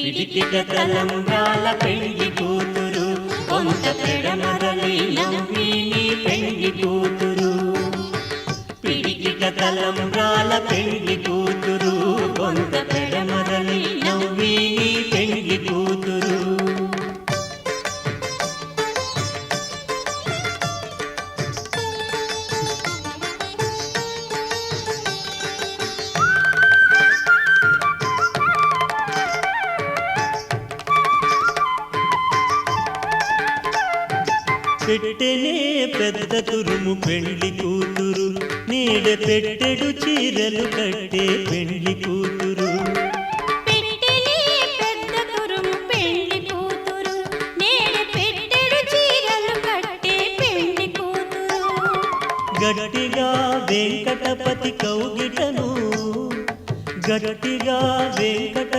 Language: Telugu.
పిడికిట తలంబ్రాల పెళ్లి కూతురు కొంత పెడమరలి నవ్వి నీ పెళ్లి కూతురు పిడికిట తలంబ్రాల పెళ్లి కూతురు కొంత పెడమరలి నవ్వి నీ పెళ్లి కూతురు పెట్టెనే పెద్ద తురుము పెళ్లి కూతురు నీడ పెట్టెడు చీరలు కట్టే పెళ్లి కూతురు పెట్టెనే పెద్ద తురుము పెళ్లి కూతురు నీడ పెట్టెడు చీరలు కట్టే పెళ్లి కూతురు గట్టిగా వెంకటపతి కౌగిటను గట్టిగా వెంకట